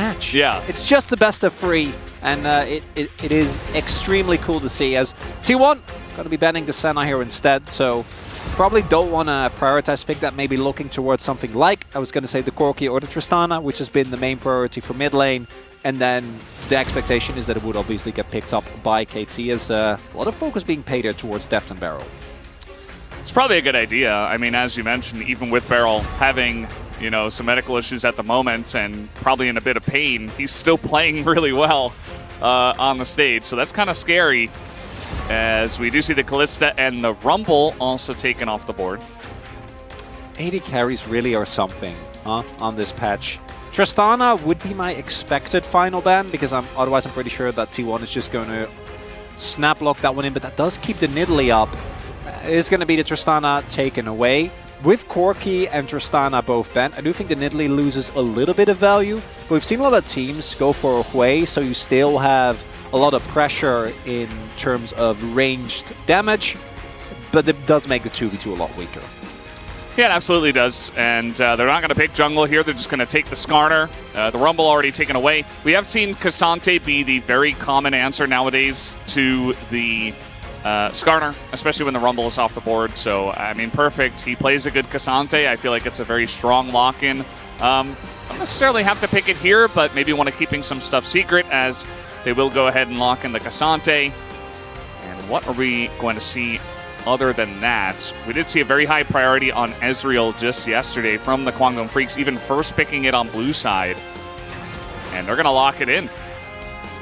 match. Yeah. It's just the best of 3, and it is extremely cool to see, as T1 going to be banning the Senna here instead, so probably don't want to prioritize pick that, maybe looking towards something like, I was going to say the Corki or the Tristana, which has been the main priority for mid lane, and then the expectation is that it would obviously get picked up by KT, as a lot of focus being paid there towards Deft and Barrel. It's probably a good idea. I mean, as you mentioned, even with Barrel having, you know, some medical issues at the moment and probably in a bit of pain, he's still playing really well on the stage. So that's kind of scary, as we do see the Kalista and the Rumble also taken off the board. AD carries really are something on this patch. Tristana would be my expected final ban, because otherwise I'm pretty sure that T1 is just going to snap lock that one in, but that does keep the Nidalee up. It is going to be the Tristana taken away. With Corki and Tristana both banned, I do think the Nidalee loses a little bit of value, but we've seen a lot of teams go for a Hui, so you still have a lot of pressure in terms of ranged damage, but it does make the 2v2 a lot weaker. Yeah, it absolutely does, and they're not going to pick jungle here. They're just going to take the Skarner. The Rumble already taken away. We have seen Cassante be the very common answer nowadays to the Skarner, especially when the Rumble is off the board. So, I mean, perfect. He plays a good Cassante. I feel like it's a very strong lock-in. Don't necessarily have to pick it here, but maybe want to keeping some stuff secret, as they will go ahead and lock in the Cassante. And what are we going to see other than that? We did see a very high priority on Ezreal just yesterday from the Kwangdong Freaks, even first picking it on blue side. And they're going to lock it in.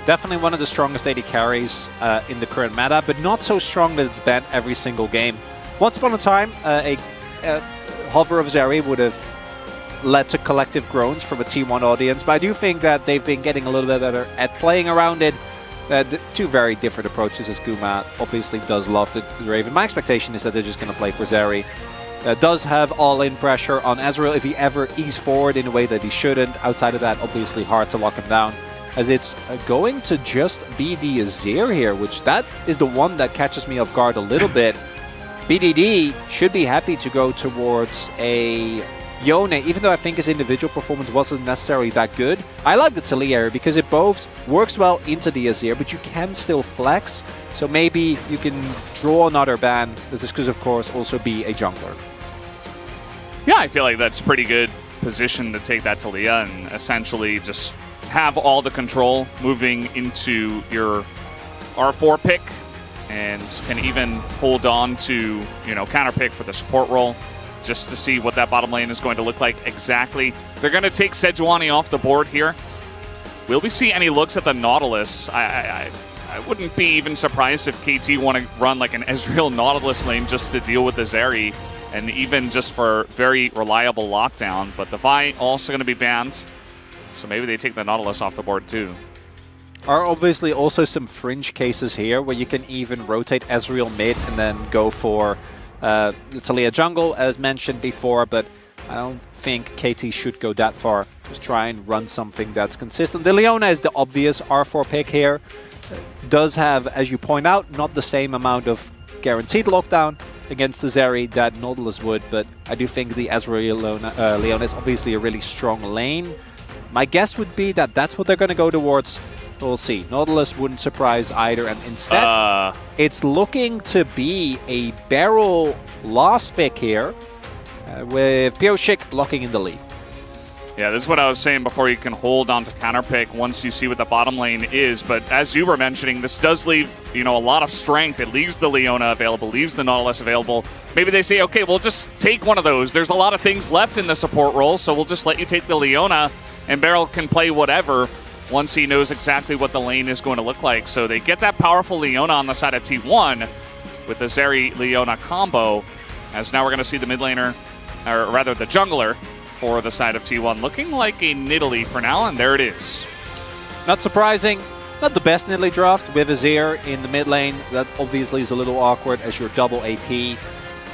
Definitely one of the strongest AD carries in the current meta, but not so strong that it's banned every single game. Once upon a time, a hover of Zeri would have led to collective groans from a T1 audience, but I do think that they've been getting a little bit better at playing around it. Two very different approaches, as Guma obviously does love the Raven. My expectation is that they're just going to play for Zeri. Does have all-in pressure on Ezreal if he ever ease forward in a way that he shouldn't. Outside of that, obviously hard to lock him down, as it's going to just be the Azir here, which that is the one that catches me off guard a little bit. BDD should be happy to go towards a Yone, even though I think his individual performance wasn't necessarily that good. I like the Taliyah area because it both works well into the Azir, but you can still flex. So maybe you can draw another ban. This could, of course, also be a jungler. Yeah, I feel like that's a pretty good position to take that Taliyah and essentially just have all the control moving into your R4 pick, and can even hold on to, you know, counter pick for the support role, just to see what that bottom lane is going to look like exactly. They're going to take Sejuani off the board here. Will we see any looks at the Nautilus? I wouldn't be even surprised if KT want to run like an Ezreal Nautilus lane just to deal with the Zeri, and even just for very reliable lockdown. But the Vi also going to be banned, so maybe they take the Nautilus off the board too. Are obviously also some fringe cases here where you can even rotate Ezreal mid and then go for the Taliyah jungle, as mentioned before, but I don't think KT should go that far. Just try and run something that's consistent. The Leona is the obvious R4 pick here. Does have, as you point out, not the same amount of guaranteed lockdown against the Zeri that Nautilus would, but I do think the Ezreal Leona is obviously a really strong lane. My guess would be that that's what they're going to go towards. We'll see. Nautilus wouldn't surprise either, and instead, it's looking to be a Barrel last pick here, with Pioshik locking in the lead. Yeah, this is what I was saying before. You can hold on to counter pick once you see what the bottom lane is, but as you were mentioning, this does leave, you know, a lot of strength. It leaves the Leona available, leaves the Nautilus available. Maybe they say, okay, we'll just take one of those. There's a lot of things left in the support role, so we'll just let you take the Leona, and Barrel can play whatever once he knows exactly what the lane is going to look like. So they get that powerful Leona on the side of T1 with the Zeri-Leona combo, as now we're going to see the mid laner, or rather the jungler, for the side of T1 looking like a Nidalee for now, and there it is. Not surprising, not the best Nidalee draft with Azir in the mid lane. That obviously is a little awkward as your double AP,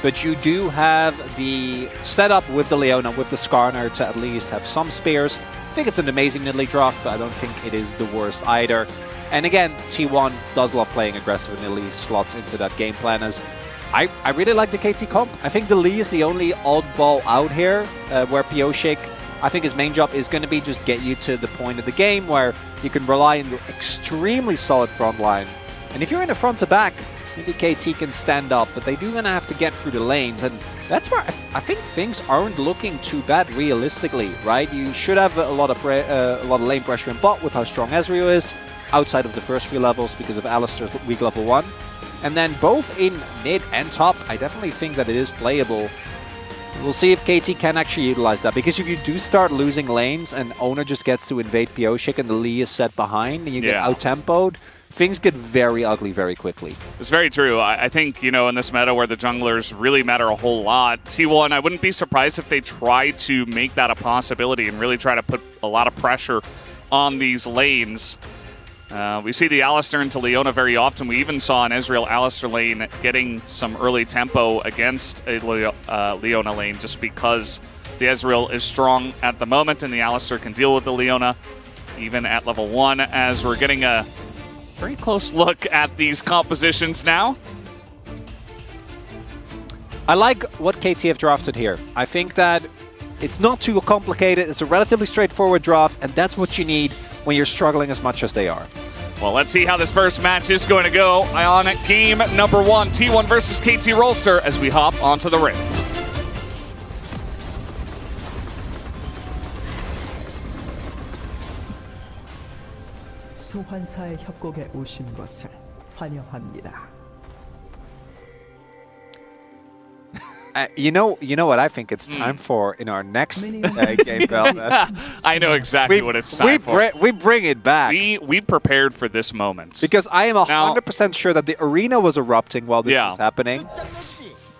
but you do have the setup with the Leona, with the Skarner, to at least have some spears. I think it's an amazing Nidalee draft, but I don't think it is the worst either. And again, T1 does love playing aggressive, and Nidalee slots into that game plan. As I really like the KT comp. I think the Lee is the only oddball out here, where Pioshik I think his main job is going to be just get you to the point of the game where you can rely on your extremely solid front line. And if you're in a front to back, maybe KT can stand up, but they do going to have to get through the lanes. And that's where I think things aren't looking too bad realistically, right? You should have a lot of lane pressure in bot with how strong Ezreal is, outside of the first few levels because of Alistar's weak level 1. And then both in mid and top, I definitely think that it is playable. We'll see if KT can actually utilize that, because if you do start losing lanes and Oner just gets to invade Pioshik and the Lee is set behind and you get out-tempoed, things get very ugly very quickly. It's very true. I think, you know, in this meta where the junglers really matter a whole lot, T1, I wouldn't be surprised if they try to make that a possibility and really try to put a lot of pressure on these lanes. We see the Alistar into Leona very often. We even saw an Ezreal Alistar lane getting some early tempo against a Leona lane just because the Ezreal is strong at the moment and the Alistar can deal with the Leona even at level 1, as we're getting a very close look at these compositions now. I like what KT have drafted here. I think that it's not too complicated. It's a relatively straightforward draft, and that's what you need when you're struggling as much as they are. Well, let's see how this first match is going to go on game number 1, T1 versus KT Rolster, as we hop onto the Rift. 소환사의 협곡에 오신 것을 환영합니다. You know what I think it's time for in our next game, Velvet. I know exactly what it's time for. We bring it back. We prepared for this moment. Because I am 100% sure that the arena was erupting while this was happening.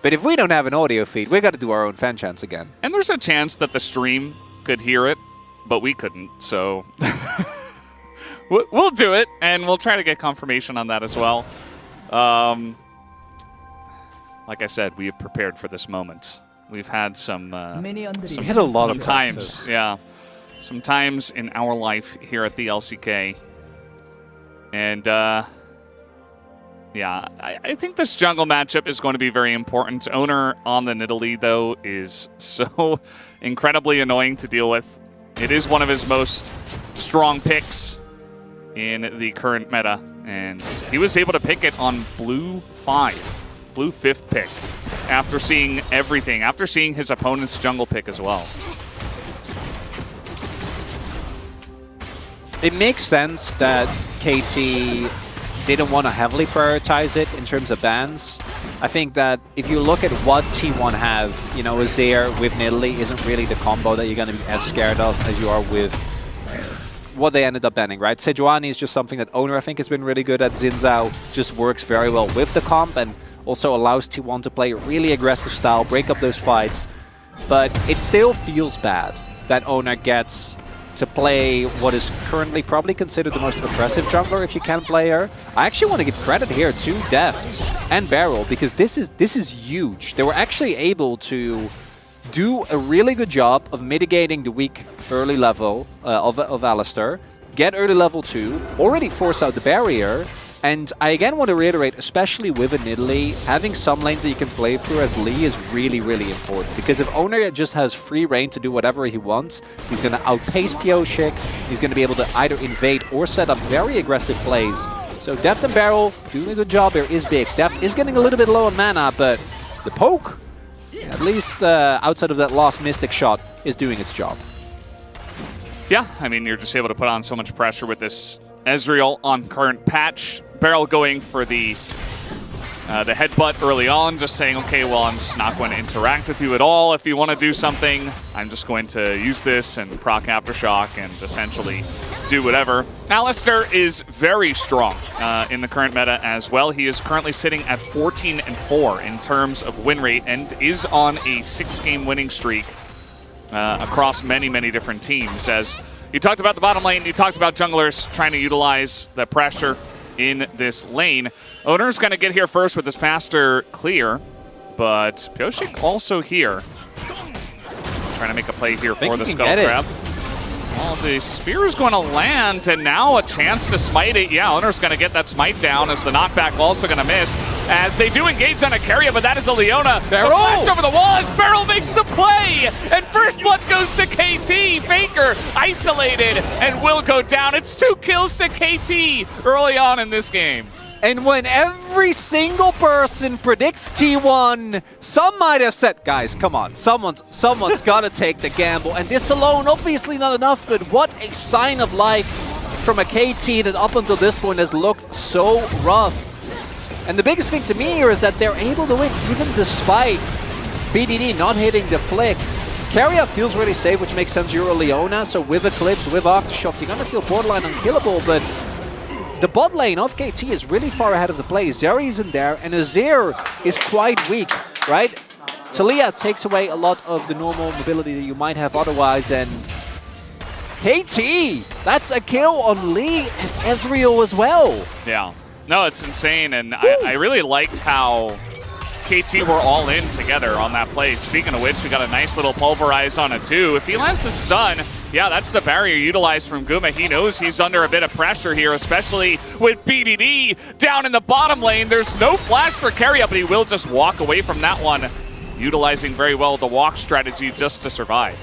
But if we don't have an audio feed, we got to do our own fan chants again. And there's a chance that the stream could hear it, but we couldn't, so we'll do it, and we'll try to get confirmation on that as well. Like I said, we have prepared for this moment. We've had some times in our life here at the LCK. And yeah, I think this jungle matchup is going to be very important. Oner on the Nidalee, though, is so incredibly annoying to deal with. It is one of his most strong picks in the current meta, and he was able to pick it on blue 5th pick, after seeing everything, after seeing his opponent's jungle pick as well. It makes sense that KT didn't want to heavily prioritize it in terms of bans. I think that if you look at what T1 have, you know, Azir with Nidalee isn't really the combo that you're going to be as scared of as you are with what they ended up banning, right? Sejuani is just something that Oner, I think, has been really good at. Xin Zhao just works very well with the comp and also allows T1 to play a really aggressive style, break up those fights. But it still feels bad that Oner gets to play what is currently probably considered the most aggressive jungler if you can play her. I actually want to give credit here to Deft and Beryl, because this is huge. They were actually able to do a really good job of mitigating the weak early level of Alistar, get early level 2, already force out the barrier. And I again want to reiterate, especially with a Nidalee, having some lanes that you can play through as Lee is really, really important. Because if Oner just has free reign to do whatever he wants, he's going to outpace Pioshik, he's going to be able to either invade or set up very aggressive plays. So Deft and Beryl doing a good job here is big. Deft is getting a little bit low on mana, but the poke, at least outside of that last Mystic shot, is doing its job. Yeah, I mean, you're just able to put on so much pressure with this Ezreal on current patch. Beryl going for the headbutt early on, just saying, okay, well, I'm just not going to interact with you at all. If you want to do something, I'm just going to use this and proc Aftershock and essentially do whatever. Alistar is very strong in the current meta as well. He is currently sitting at 14-4 in terms of win rate and is on a 6-game winning streak across many, many different teams. As you talked about the bottom lane, you talked about junglers trying to utilize the pressure in this lane. Oner's going to get here first with his faster clear, but Pioshik also here. Trying to make a play here for the Skull Crab. Well, the spear is going to land, and now a chance to smite it. Yeah, Oner's going to get that smite down, as the knockback also going to miss. As they do engage on a Keria, but that is a Leona. Barrel! The flash over the wall as Barrel makes the play! And first blood goes to KT. Faker isolated and will go down. It's 2 kills to KT early on in this game. And when every single person predicts T1, some might have said, guys, come on, someone's got to take the gamble. And this alone, obviously not enough, but what a sign of life from a KT that up until this point has looked so rough. And the biggest thing to me here is that they're able to win even despite BDD not hitting the flick. Keria feels really safe, which makes sense. You're a Leona, so with Eclipse, with Aftershock, you're going to feel borderline unkillable, but the bot lane of KT is really far ahead of the play. Zeri's in there, and Azir is quite weak, right? Talia takes away a lot of the normal mobility that you might have otherwise, and KT, that's a kill on Lee and Ezreal as well. Yeah. No, it's insane, and I really liked how KT were all in together on that play. Speaking of which, we got a nice little pulverize on it too. If he lands the stun, yeah, that's the barrier utilized from Guma. He knows he's under a bit of pressure here, especially with BDD down in the bottom lane. There's no flash for Keria, but he will just walk away from that one, utilizing very well the walk strategy just to survive.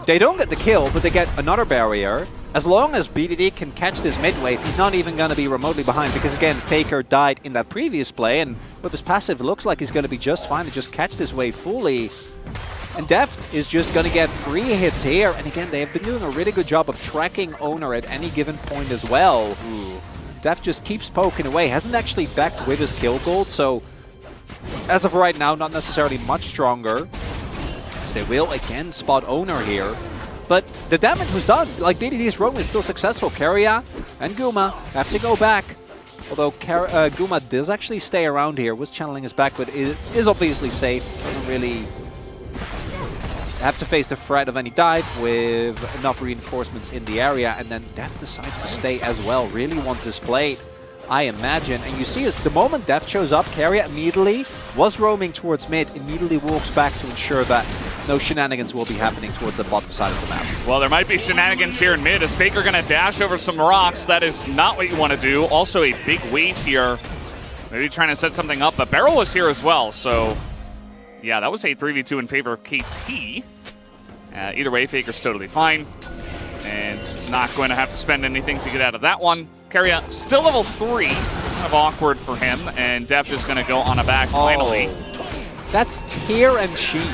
They don't get the kill, but they get another barrier. As long as BDD can catch this mid wave, he's not even going to be remotely behind, because again, Faker died in that previous play, and with his passive, it looks like he's going to be just fine to just catch this wave fully. And Deft is just going to get 3 hits here, and again, they have been doing a really good job of tracking Oner at any given point as well. Deft just keeps poking away, hasn't actually backed with his kill gold, so as of right now, not necessarily much stronger. As they will again spot Oner here. But the damage was done. Like, BDD's roam is still successful. Keria and Guma have to go back. Although Guma does actually stay around here, was channeling his back, but is obviously safe. Doesn't really have to face the threat of any dive with enough reinforcements in the area. And then Deft decides to stay as well. Really wants this plate, I imagine. And you see, as the moment Deft shows up, Keria immediately was roaming towards mid, immediately walks back to ensure that no shenanigans will be happening towards the bottom side of the map. Well, there might be shenanigans here in mid. Is Faker going to dash over some rocks? That is not what you want to do. Also a big wave here. Maybe trying to set something up, but Barrel was here as well. So, yeah, that was a 3v2 in favor of KT. Either way, Faker's totally fine. And not going to have to spend anything to get out of that one. Keria still level 3. Kind of awkward for him. And Deft is going to go on a back finally. That's Tear and Sheen.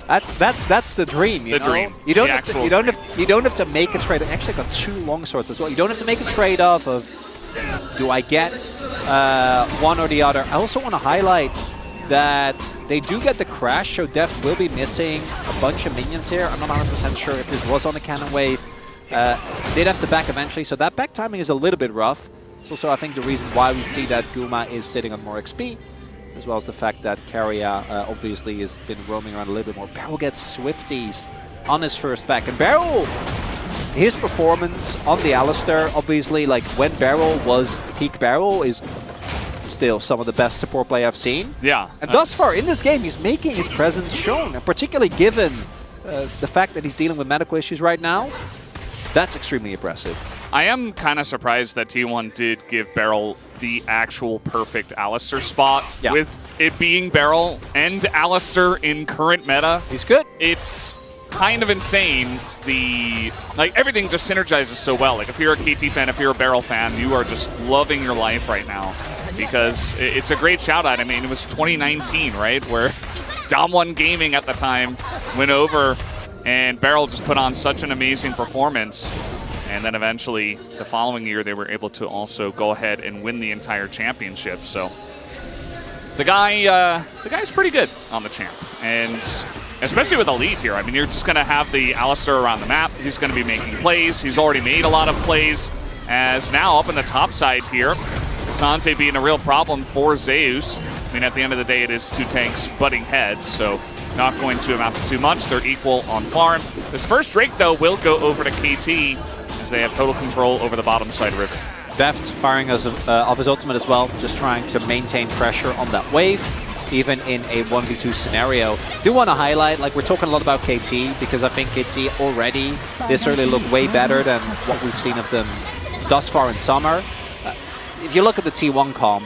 That's the dream, you know? Dream. You don't have to make a trade. I actually got 2 long swords as well. You don't have to make a trade-off of, do I get one or the other? I also want to highlight that they do get the crash, so Deft will be missing a bunch of minions here. I'm not 100% sure if this was on the cannon wave. They'd have to back eventually, so that back timing is a little bit rough. It's also, I think, the reason why we see that Guma is sitting on more XP, as well as the fact that Keria obviously has been roaming around a little bit more. Barrel gets Swifties on his first back. And Barrel, his performance on the Alistar, obviously, like when Barrel was peak Barrel, is still some of the best support play I've seen. Yeah. And thus far in this game, he's making his presence shown, and particularly given the fact that he's dealing with medical issues right now, that's extremely impressive. I am kind of surprised that T1 did give Barrel the actual perfect Alistar spot. Yeah. With it being Barrel and Alistar in current meta. He's good. It's kind of insane. Everything just synergizes so well. Like, if you're a KT fan, if you're a Barrel fan, you are just loving your life right now. Because it's a great shout out. I mean, it was 2019, right? Where Dom1 Gaming at the time went over and Barrel just put on such an amazing performance. And then eventually, the following year, they were able to also go ahead and win the entire championship. So the guy's pretty good on the champ. And especially with a lead here. I mean, you're just going to have the Alistar around the map. He's going to be making plays. He's already made a lot of plays. As now up in the top side here, Sante being a real problem for Zeus. I mean, at the end of the day, it is 2 tanks butting heads, so not going to amount to too much. They're equal on farm. This first Drake, though, will go over to KT, as they have total control over the bottom side river. Deft firing off his ultimate as well, just trying to maintain pressure on that wave. even in a 1v2 scenario. Do want to highlight, like we're talking a lot about KT, because I think KT already, they certainly look way better than what we've seen of them thus far in summer. If you look at the T1 comp,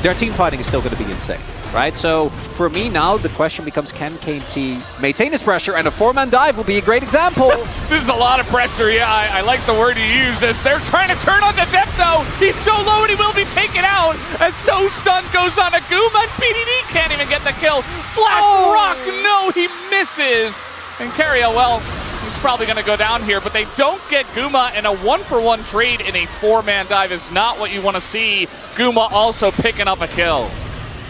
their team fighting is still going to be insane, right? So for me now, the question becomes, can KT maintain his pressure? And a 4-man dive will be a great example. This is a lot of pressure, yeah, I like the word you use as they're trying to turn on the depth though. He's so low and he will be taken out as no stun goes on a Guma and BDD can't even get the kill. Flash rock, no, he misses. And Keria, well, he's probably going to go down here, but they don't get Guma, and a 1-for-1 trade in a 4-man dive is not what you want to see. Guma also picking up a kill.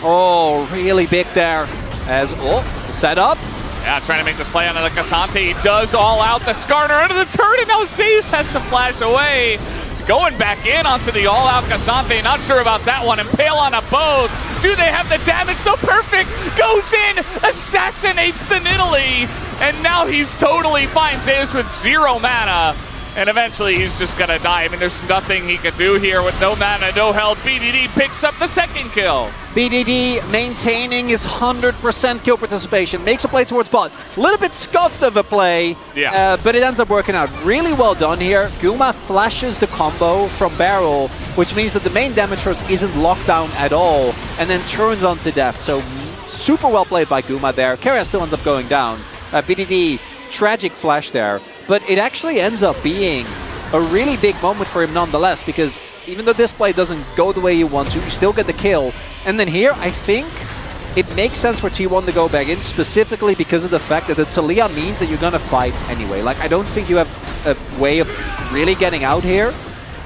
Oh, really big there as, set up. Yeah, trying to make this play onto the K'Sante. He does all out the Skarner under the turret, and now Zeus has to flash away. Going back in onto the all-out K'Sante. Not sure about that one. Impale on a both. Do they have the damage? So perfect. Goes in, assassinates the Nidalee, and now he's totally fine. Zeus with 0 mana. And eventually he's just gonna die. I mean, there's nothing he can do here with no mana, no health. BDD picks up the second kill. BDD maintaining his 100% kill participation, makes a play towards bot. A little bit scuffed of a play, but it ends up working out. Really well done here. Guma flashes the combo from barrel, which means that the main damage source isn't locked down at all, and then turns onto death. So super well played by Guma there. Keria still ends up going down. BDD, tragic flash there. But it actually ends up being a really big moment for him nonetheless, because even though this play doesn't go the way you want to, you still get the kill. And then here, I think it makes sense for T1 to go back in, specifically because of the fact that the Taliyah means that you're going to fight anyway. Like, I don't think you have a way of really getting out here.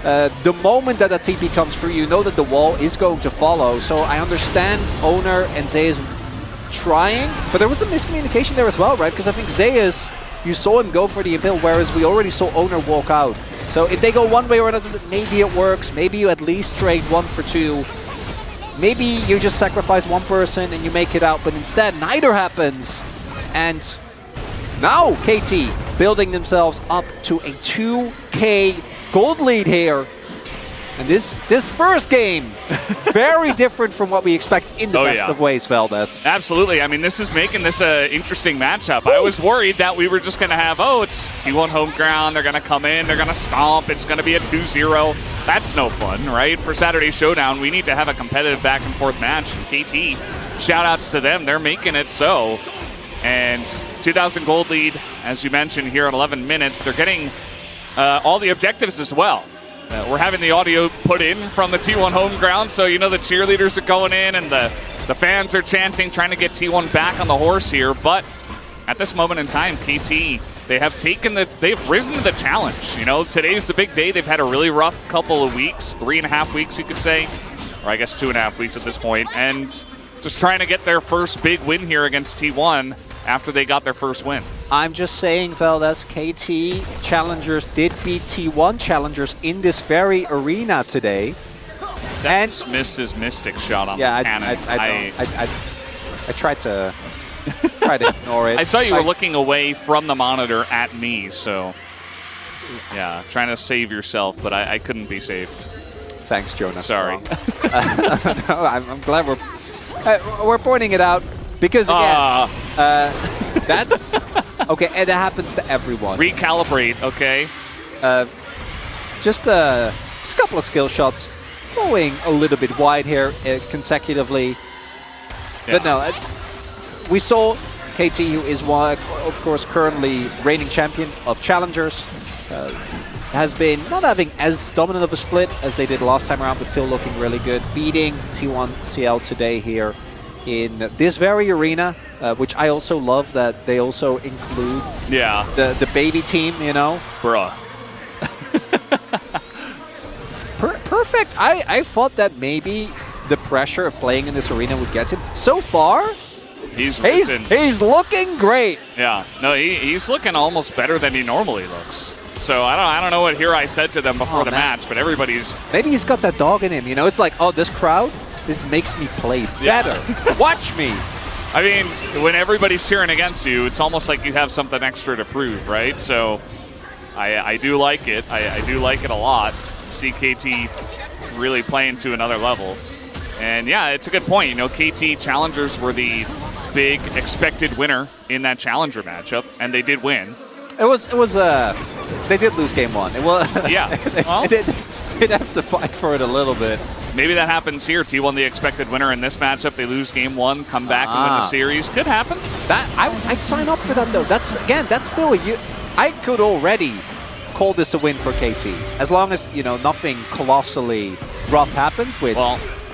The moment that TP comes through, you know that the wall is going to follow. So I understand Oner and Zeus trying, but there was a miscommunication there as well, right? Because I think Zeus, you saw him go for the impale, whereas we already saw Oner walk out. So if they go one way or another, maybe it works. Maybe you at least trade 1 for 2. Maybe you just sacrifice one person and you make it out, but instead neither happens. And now KT building themselves up to a 2K gold lead here. And this first game, very different from what we expect in the best of ways, Veldes. Absolutely. I mean, this is making this an interesting matchup. I was worried that we were just going to have, it's T1 home ground. They're going to come in. They're going to stomp. It's going to be a 2-0. That's no fun, right? For Saturday Showdown, we need to have a competitive back-and-forth match. KT, shout-outs to them. They're making it so. And 2,000 gold lead, as you mentioned, here in 11 minutes. They're getting all the objectives as well. We're having the audio put in from the T1 home ground, so you know the cheerleaders are going in and the fans are chanting, trying to get T1 back on the horse here. But at this moment in time, KT, they've risen to the challenge. You know, today's the big day. They've had a really rough couple of weeks, 3.5 weeks, you could say, or I guess 2.5 weeks at this point, and just trying to get their first big win here against T1 after they got their first win. I'm just saying, Veldes, KT Challengers did beat T1 Challengers in this very arena today. That missed his Mystic shot on the cannon. I tried to ignore it. I saw you were looking away from the monitor at me, so yeah, trying to save yourself, but I couldn't be saved. Thanks, Jonas. Sorry. No, I'm glad we're pointing it out. Because again, that's okay, and that happens to everyone. Recalibrate, okay. Just a couple of skill shots, going a little bit wide here consecutively. Yeah. But no, we saw KT, who is of course currently reigning champion of Challengers, has been not having as dominant of a split as they did last time around, but still looking really good, beating T1 CL today here in this very arena, which I also love that they also include the baby team, you know? Bruh. Perfect. I thought that maybe the pressure of playing in this arena would get him. So far, he's looking great. Yeah, no, he's looking almost better than he normally looks. So I don't know what Hirai said to them before the match, but maybe he's got that dog in him, you know? It's like, this crowd, it makes me play better. Watch me. I mean, when everybody's cheering against you, it's almost like you have something extra to prove, right? So I do like it. I do like it a lot. CKT really playing to another level. And yeah, it's a good point. You know, KT Challengers were the big expected winner in that Challenger matchup, and they did win. It was they did lose game one. It was Yeah. they did have to fight for it a little bit. Maybe that happens here. T1 the expected winner in this matchup. They lose game one, come back and win the series. Could happen. That I'd sign up for that though. That's still I could already call this a win for KT as long as nothing colossally rough happens. With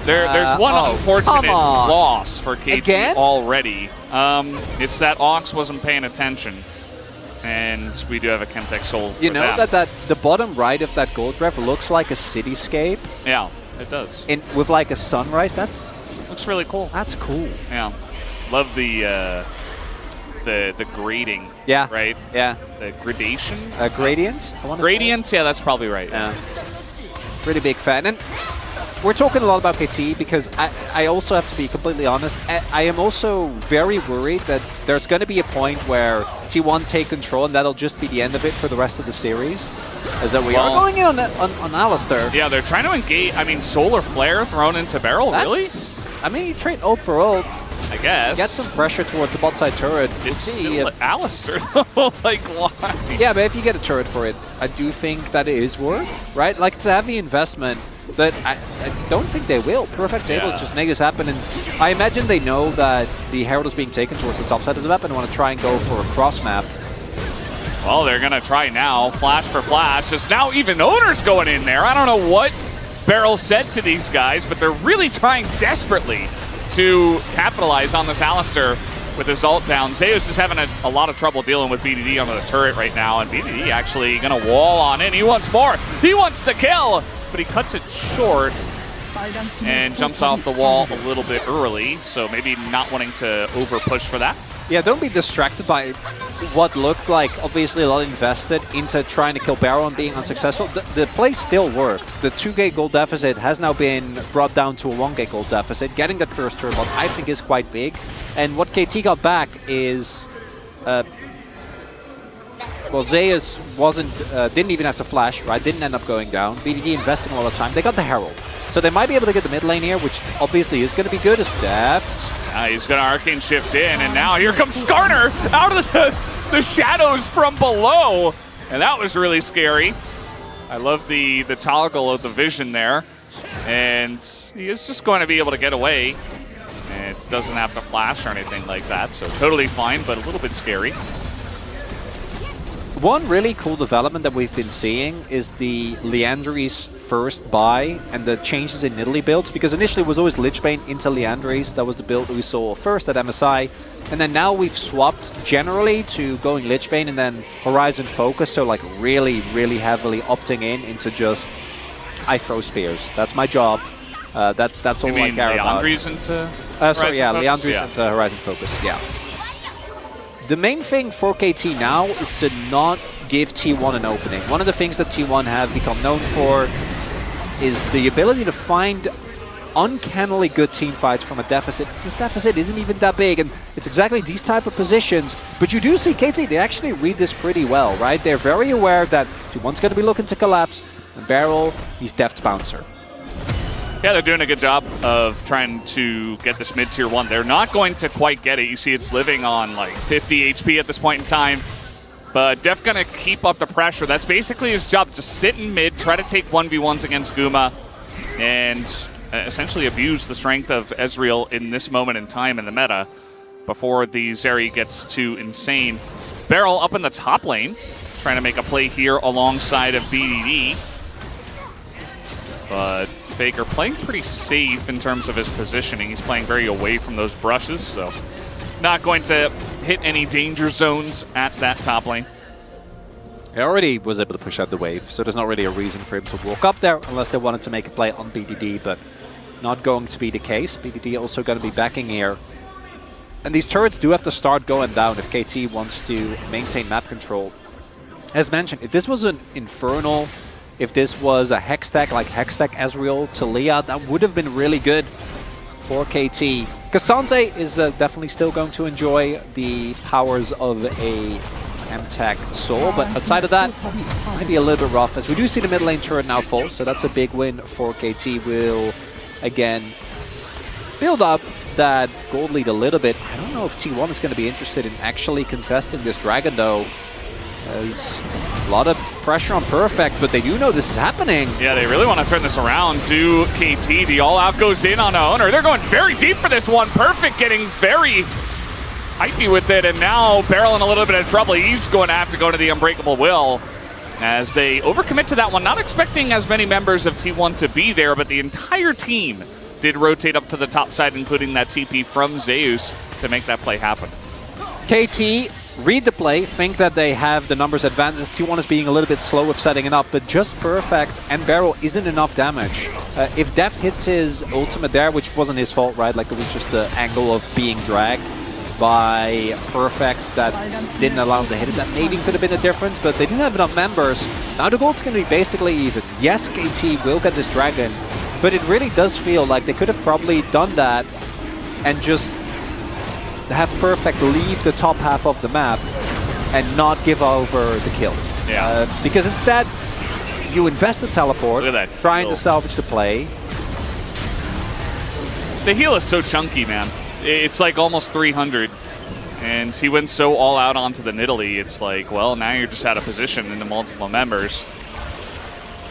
there's one unfortunate loss for KT Again? already. It's that Ox wasn't paying attention. And we do have a Chemtech Soul. You know that the bottom right of that gold graph looks like a cityscape. Yeah, it does. With like a sunrise. Looks really cool. That's cool. Yeah, love the grading. Yeah. Right. Yeah. The gradation. Gradients. Gradients. Yeah, that's probably right. Yeah. Pretty big fan. And we're talking a lot about KT because I also have to be completely honest. I am also very worried that there's going to be a point where T1 take control and that'll just be the end of it for the rest of the series. As that we are going in on Alistair. Yeah, they're trying to engage. I mean, Solar Flare thrown into Barrel, really? I mean, you trade ult for ult. I guess. Get some pressure towards the bot side turret. It's still Alistair. Like, why? Yeah, but if you get a turret for it, I do think that it is worth, right? Like, it's a heavy investment. But I don't think they will. Perfect's able to just make this happen, and I imagine they know that the Herald is being taken towards the top side of the map and want to try and go for a cross map. Well, they're going to try now. Flash for flash. Just now even Oner's going in there. I don't know what Barrel said to these guys, but they're really trying desperately to capitalize on this Alistair with his ult down. Zeus is having a lot of trouble dealing with BDD on the turret right now, and BDD actually going to wall on in. He wants more. He wants the kill. But he cuts it short and jumps off the wall a little bit early, so maybe not wanting to over-push for that. Yeah, don't be distracted by what looked like obviously a lot invested into trying to kill Barrow and being unsuccessful. The play still worked. The 2-gate gold deficit has now been brought down to a 1-gate gold deficit. Getting that first turn bot, I think, is quite big. And what KT got back is... well, Zeus didn't even have to flash, right? Didn't end up going down. BDD investing a lot of time. They got the Herald. So they might be able to get the mid lane here, which obviously is going to be good as Deft. He's going to Arcane Shift in, and now here comes Skarner out of the shadows from below. And that was really scary. I love the toggle of the vision there. And he is just going to be able to get away. And it doesn't have to flash or anything like that, so totally fine, but a little bit scary. One really cool development that we've been seeing is the Liandry's first buy and the changes in Nidalee builds, because initially it was always Lichbane into Liandry's. That was the build we saw first at MSI, and then now we've swapped generally to going Lichbane and then Horizon Focus, so like really, really heavily opting into just, I throw spears. That's my job. That's all I care about. Liandry's into sorry, yeah, Focus? Liandry's into Horizon Focus, yeah. The main thing for KT now is to not give T1 an opening. One of the things that T1 have become known for is the ability to find uncannily good team fights from a deficit. This deficit isn't even that big, and it's exactly these type of positions. But you do see KT, they actually read this pretty well, right? They're very aware that T1's going to be looking to collapse, and Barrel, he's Deft's bouncer. Yeah, they're doing a good job of trying to get this mid-tier 1. They're not going to quite get it. You see it's living on like 50 HP at this point in time. But Def going to keep up the pressure. That's basically his job, to sit in mid, try to take 1v1s against Guma, and essentially abuse the strength of Ezreal in this moment in time in the meta before the Zeri gets too insane. Barrel up in the top lane, trying to make a play here alongside of BDD. But Faker playing pretty safe in terms of his positioning. He's playing very away from those brushes, so not going to hit any danger zones at that top lane. He already was able to push out the wave, so there's not really a reason for him to walk up there unless they wanted to make a play on BDD, but not going to be the case. BDD also going to be backing here. And these turrets do have to start going down if KT wants to maintain map control. As mentioned, if this was an Infernal, if this was a Hextech like Hextech Ezreal Talia, that would have been really good for KT. Cassante is definitely still going to enjoy the powers of a M-Tech Soul, but outside of that, might be a little bit rough, as we do see the mid lane turret now full, so that's a big win for KT. Will, again, build up that gold lead a little bit. I don't know if T1 is going to be interested in actually contesting this dragon, though. There's a lot of pressure on Perfect, but they do know this is happening. Yeah, they really want to turn this around. Do KT, the all-out goes in on Oner. They're going very deep for this one. Perfect getting very hypey with it, and now Barrel in a little bit of trouble. He's going to have to go to the Unbreakable Will as they overcommit to that one. Not expecting as many members of T1 to be there, but the entire team did rotate up to the top side, including that TP from Zeus to make that play happen. KT read the play, think that they have the numbers advantage. T1 is being a little bit slow with setting it up, but just Perfect and Barrel isn't enough damage. If Deft hits his ultimate there, which wasn't his fault, right? Like, it was just the angle of being dragged by Perfect that didn't allow him to hit it. That maybe could have been a difference, but they didn't have enough members. Now the gold's going to be basically even. Yes, KT will get this dragon, but it really does feel like they could have probably done that and just have Perfect leave the top half of the map and not give over the kill. Yeah. Because instead, you invest the teleport, Look at that trying heal. to salvage the play. The heal is so chunky, man. It's like almost 300. And he went so all out onto the Nidalee, it's like, well, now you're just out of position into multiple members.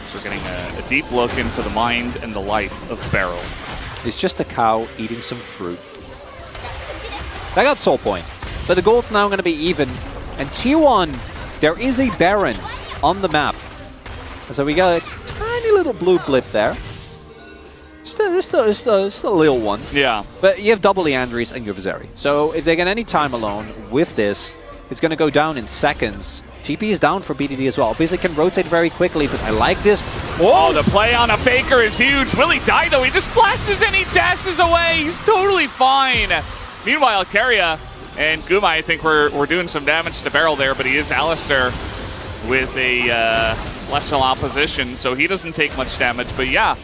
So we're getting a deep look into the mind and the life of Barrel. It's just a cow eating some fruit. That got soul point, but the gold's now going to be even. And T1, there is a Baron on the map. So we got a tiny little blue blip there. Just a little one. Yeah. But you have double Leandries and you have Zeri. So if they get any time alone with this, it's going to go down in seconds. TP is down for BDD as well. Obviously can rotate very quickly, but I like this. Oh, the play on a Faker is huge. Will he die, though? He just flashes and he dashes away. He's totally fine. Meanwhile, Keria and Guma, I think we're doing some damage to Barrel there, but he is Alistair with a Celestial opposition, so he doesn't take much damage. But yeah,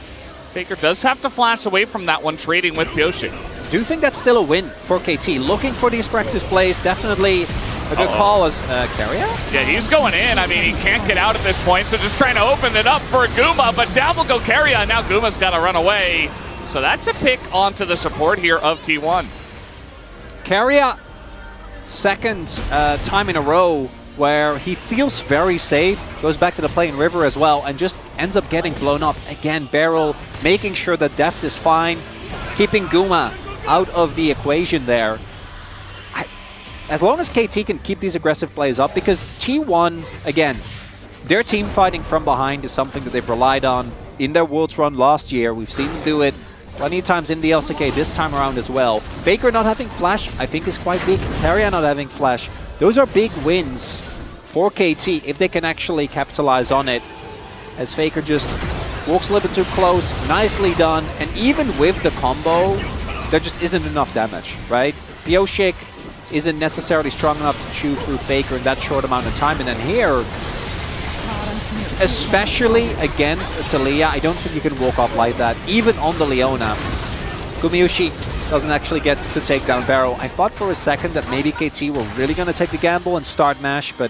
Faker does have to flash away from that one, trading with Pyoshik. Do you think that's still a win for KT? Looking for these practice plays, definitely a good call as Keria? Yeah, he's going in. I mean, he can't get out at this point, so just trying to open it up for Guma, but down will go Keria. Now Guma's got to run away. So that's a pick onto the support here of T1. Keria, second time in a row where he feels very safe, goes back to the playing river as well, and just ends up getting blown up. Again, Barrel making sure that Deft is fine, keeping Guma out of the equation there. As long as KT can keep these aggressive plays up, because T1, again, their team fighting from behind is something that they've relied on in their Worlds run last year. We've seen them do it plenty of times in the LCK this time around as well. Faker not having Flash, I think, is quite big. Keria not having Flash. Those are big wins for KT if they can actually capitalize on it. As Faker just walks a little bit too close, nicely done. And even with the combo, there just isn't enough damage, right? Pyoshik isn't necessarily strong enough to chew through Faker in that short amount of time. And then here, especially against Talia, I don't think you can walk off like that, even on the Leona. Gumayusi doesn't actually get to take down Barrel. I thought for a second that maybe KT were really going to take the gamble and start Mash, but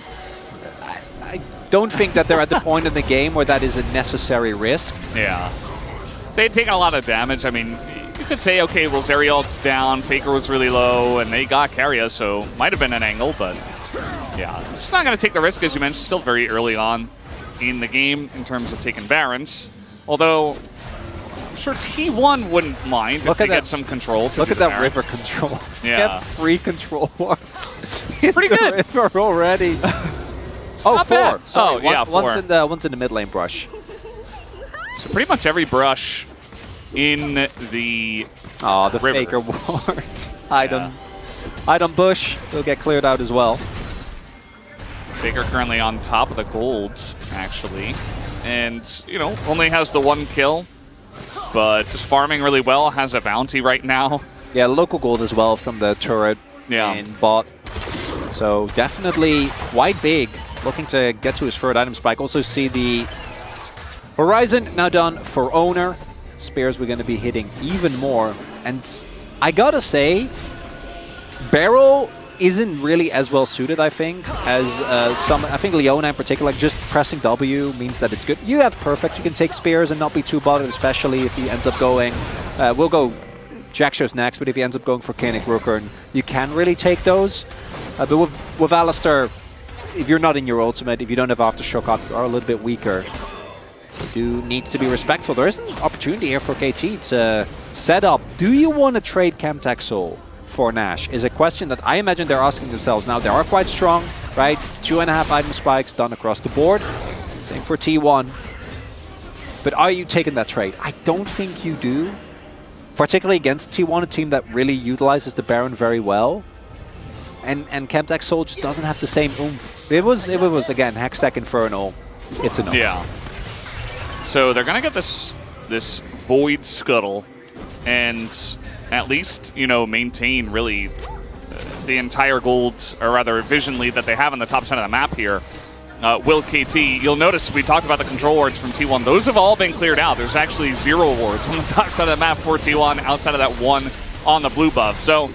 I don't think that they're at the point in the game where that is a necessary risk. Yeah. They had taken a lot of damage. I mean, you could say, okay, well, Zerial's down, Faker was really low, and they got Keria, so might have been an angle, but yeah, just not going to take the risk, as you mentioned, still very early on in the game in terms of taking Barons. Although, I'm sure T1 wouldn't mind if they get some control to Look at that Baron. river control. Yeah. Get 3 control wards. Pretty good. River already. not 4. bad. Sorry, Oh, yeah, 4. One's in the mid lane brush. So pretty much every brush in the Oh, the river. Faker ward. Item bush will get cleared out as well. Faker currently on top of the gold, actually. And, you know, only has the 1 kill, but just farming really well, has a bounty right now. Yeah, local gold as well from the turret in bot. So definitely quite big. Looking to get to his third item spike. Also see the Horizon now done for Oner. Spears we're going to be hitting even more. And I gotta say, Barrel isn't really as well suited, I think, as I think Leona in particular. Like just pressing W means that it's good. You have Perfect, you can take Spears and not be too bothered, especially if he ends up going, we'll go Jaxio's next, but if he ends up going for Koenig Rooker, you can really take those. But with Alistar, if you're not in your ultimate, if you don't have Aftershock up, you are a little bit weaker. You do need to be respectful. There is an opportunity here for KT to set up. Do you want to trade Chemtech Soul for Nash? Is a question that I imagine they're asking themselves now. They are quite strong, right? 2.5 item spikes done across the board. Same for T1. But are you taking that trade? I don't think you do. Particularly against T1, a team that really utilizes the Baron very well. And Chemtech Soul just doesn't have the same oomph. If it was again, Hextech Infernal, it's a no. Yeah. So they're gonna get this Void Scuttle and at least, you know, maintain really the entire gold, or rather vision lead that they have on the top side of the map here. Will KT, you'll notice we talked about the control wards from T1. Those have all been cleared out. There's actually 0 wards on the top side of the map for T1 outside of that one on the blue buff. So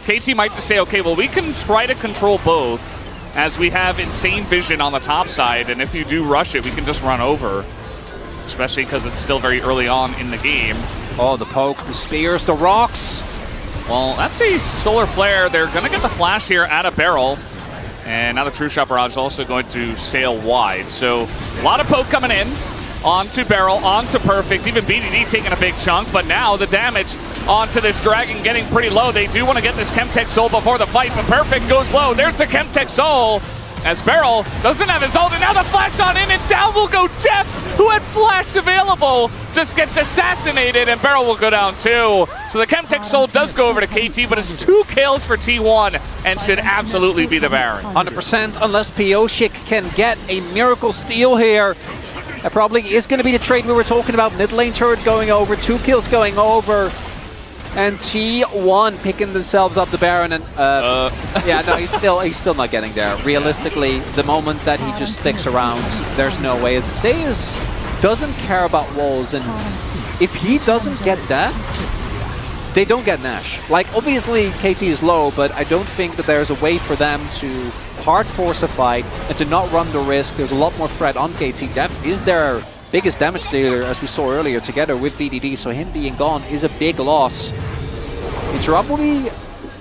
KT might just say, okay, well, we can try to control both as we have insane vision on the top side, and if you do rush it, we can just run over, especially because it's still very early on in the game. Oh, the poke, the spears, the rocks. Well, that's a solar flare. They're going to get the flash here at a barrel. And now the True Shot Barrage is also going to sail wide. So a lot of poke coming in. Onto Barrel, onto Perfect. Even BDD taking a big chunk. But now the damage onto this Dragon getting pretty low. They do want to get this Chemtech Soul before the fight. But Perfect goes low. There's the Chemtech Soul. As Barrel doesn't have his ult, and now the flash on in, and down will go Deft, who had flash available, just gets assassinated, and Barrel will go down too. So the Chemtech Soul does go over to KT, but it's 2 kills for T1, and should absolutely be the Baron. 100%, unless Pioshik can get a miracle steal here. That probably is going to be the trade we were talking about. Mid lane turret going over, 2 kills going over. And T1 picking themselves up the Baron, and yeah, no, he's still not getting there. Realistically, the moment that he just sticks around, there's no way. Zeus doesn't care about walls, and if he doesn't get that, they don't get Nash. Like, obviously KT is low, but I don't think that there's a way for them to hard force a fight and to not run the risk. There's a lot more threat on KT. Deft is their biggest damage dealer, as we saw earlier, together with BDD, so him being gone is a big loss. Interruptibility,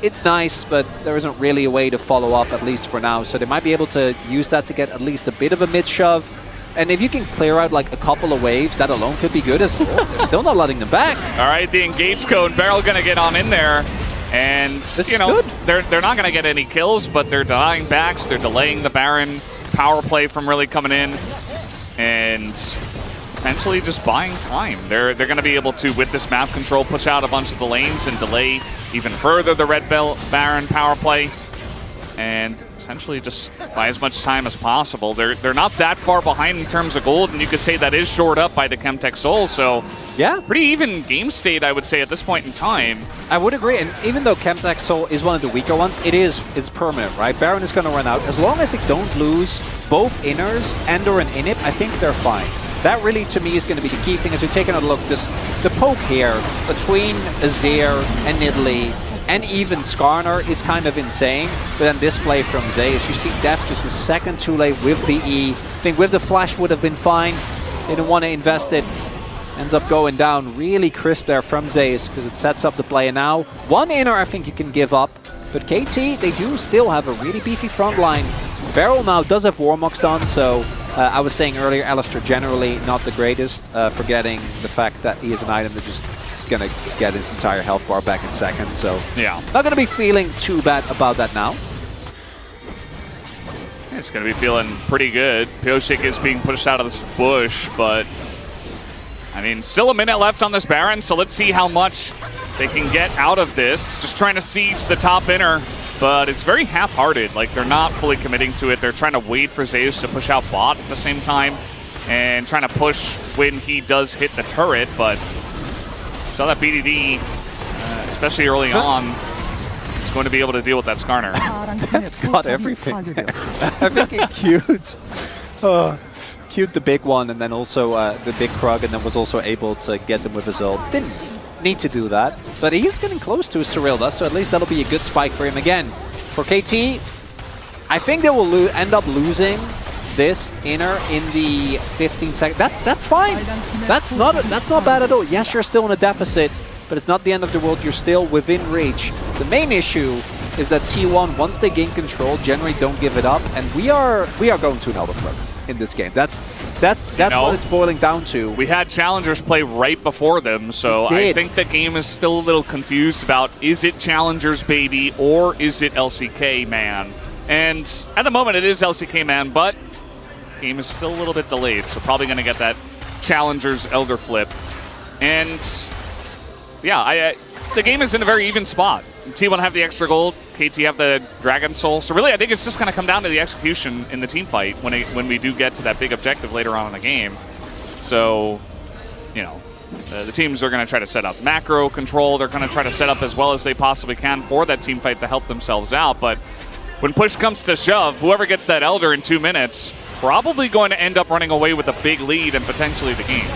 it's nice, but there isn't really a way to follow up, at least for now, so they might be able to use that to get at least a bit of a mid-shove. And if you can clear out like a couple of waves, that alone could be good as well. They're still not letting them back. All right, the engage code, Barrel gonna get on in there. And, you know, they're not gonna get any kills, but they're denying backs, they're delaying the Baron power play from really coming in. And essentially just buying time. They're going to be able to, with this map control, push out a bunch of the lanes and delay even further the Red Belt Baron power play. And essentially just buy as much time as possible. They're not that far behind in terms of gold, and you could say that is shored up by the Chemtech Soul. So yeah, pretty even game state, I would say, at this point in time. I would agree, and even though Chemtech Soul is one of the weaker ones, it's permanent, right? Baron is going to run out. As long as they don't lose both inners and or an inhib, I think they're fine. That really, to me, is going to be the key thing as we take another look. The poke here between Azir and Nidalee and even Skarner is kind of insane. But then this play from Zeus, you see Deft just a second too late with the E. I think with the flash would have been fine. They didn't want to invest it. Ends up going down really crisp there from Zeus because it sets up the play. And now, one inner I think you can give up. But KT, they do still have a really beefy front line. Barrel now does have Warmox done, so I was saying earlier, Alistar generally not the greatest, forgetting the fact that he is an item that just is going to get his entire health bar back in seconds. So yeah, not going to be feeling too bad about that now. It's going to be feeling pretty good. Pioshik is being pushed out of this bush, but I mean, still a minute left on this Baron, so let's see how much they can get out of this. Just trying to siege the top inner, but it's very half-hearted. Like, they're not fully committing to it. They're trying to wait for Zeus to push out bot at the same time and trying to push when he does hit the turret, but saw that BDD, especially early on, is going to be able to deal with that Skarner. Deft got everything. I think he queued. Queued the big one and then also the big Krug, and then was also able to get them with his ult. Didn't need to do that, but he's getting close to his Cyrilda, so at least that'll be a good spike for him again. For KT, I think they will end up losing this inner in the 15 seconds. That's fine. That's not bad at all. Yes, you're still in a deficit, but it's not the end of the world. You're still within reach. The main issue is that T1, once they gain control, generally don't give it up, and we are going to an elder flip in this game. That's what it's boiling down to. We had challengers play right before them, so I think the game is still a little confused about, is it challengers, baby, or is it LCK, man? And at the moment it is LCK, man, but the game is still a little bit delayed, so probably going to get that challengers elder flip. And yeah, the game is in a very even spot. T1 have the extra gold, KT have the Dragon Soul. So really, I think it's just going to come down to the execution in the team fight when we do get to that big objective later on in the game. So, you know, the teams are going to try to set up macro control. They're going to try to set up as well as they possibly can for that team fight to help themselves out. But when push comes to shove, whoever gets that Elder in 2 minutes, probably going to end up running away with a big lead and potentially the game.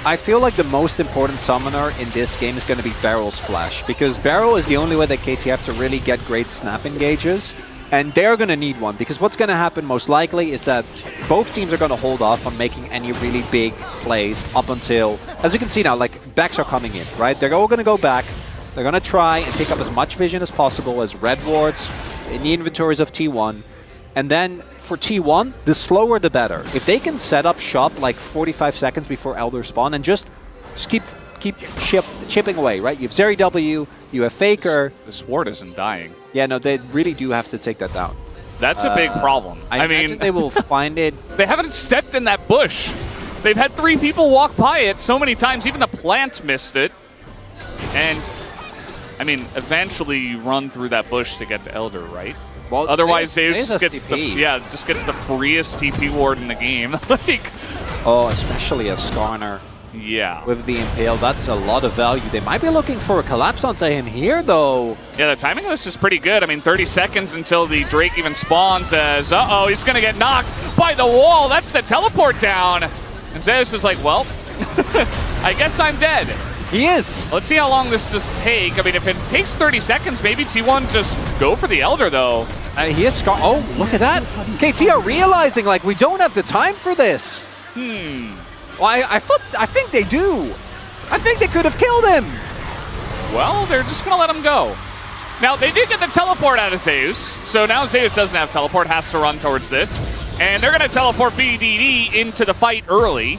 I feel like the most important summoner in this game is going to be Barrel's Flash, because Barrel is the only way that KT have to really get great snap engages, and they're going to need one, because what's going to happen most likely is that both teams are going to hold off on making any really big plays up until, as you can see now, like, backs are coming in, right? They're all going to go back, they're going to try and pick up as much vision as possible as red wards in the inventories of T1, and then for T1, the slower the better. If they can set up shop like 45 seconds before Elder spawn and just keep chipping away, right? You have Zeri W, you have Faker. This ward isn't dying. Yeah, no, they really do have to take that down. That's a big problem. I mean, they will find it. They haven't stepped in that bush. They've had 3 people walk by it so many times. Even the plant missed it. And, I mean, eventually you run through that bush to get to Elder, right? Well, otherwise, Zeus gets TP. just gets the freest TP ward in the game. Like, oh, especially a Skarner. Yeah. With the Impale, that's a lot of value. They might be looking for a collapse onto him here, though. Yeah, the timing of this is pretty good. I mean, 30 seconds until the Drake even spawns as, uh-oh, he's going to get knocked by the wall. That's the teleport down. And Zeus is like, well, I guess I'm dead. He is. Let's see how long this does take. I mean, if it takes 30 seconds, maybe T1 just go for the Elder, though. He is Scar. Oh, look at that. KT are realizing, like, we don't have the time for this. Well, I think they do. I think they could have killed him. Well, they're just going to let him go. Now, they did get the teleport out of Zeus, so now Zeus doesn't have teleport, has to run towards this. And they're going to teleport VDD into the fight early.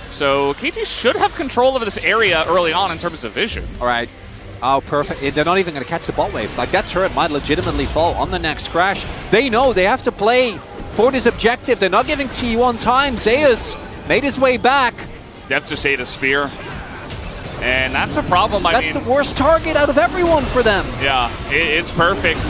So KT should have control over this area early on in terms of vision. All right. Oh, perfect. They're not even going to catch the bot wave. Like, that turret might legitimately fall on the next crash. They know they have to play for this objective. They're not giving T1 time. Zeus made his way back. Def just ate a spear. And that's a problem. I mean, that's the worst target out of everyone for them. Yeah, it's perfect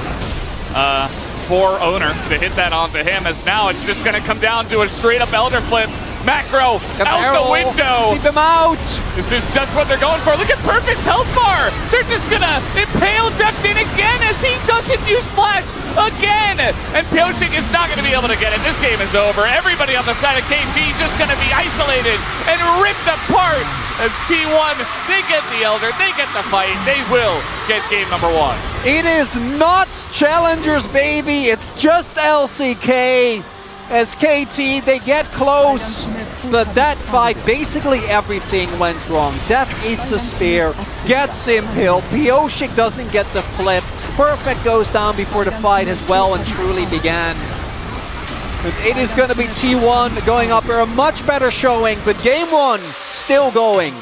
for Oner to hit that onto him, as now it's just going to come down to a straight-up Elder flip. Macro out the window. Keep him out. This is just what they're going for. Look at Perfect's health bar. They're just going to impale Deftin again as he doesn't use Flash again. And Pyosik is not going to be able to get it. This game is over. Everybody on the side of KT just going to be isolated and ripped apart as T1, they get the Elder, they get the fight. They will get game number 1. It is not Challengers, baby. It's just LCK. As KT, they get close, but that fight, basically everything went wrong. Def eats a spear, gets Impale, Pyosik doesn't get the flip, Perfect goes down before the fight has well and truly began. It is going to be T1 going up for a much better showing, but game 1 still going.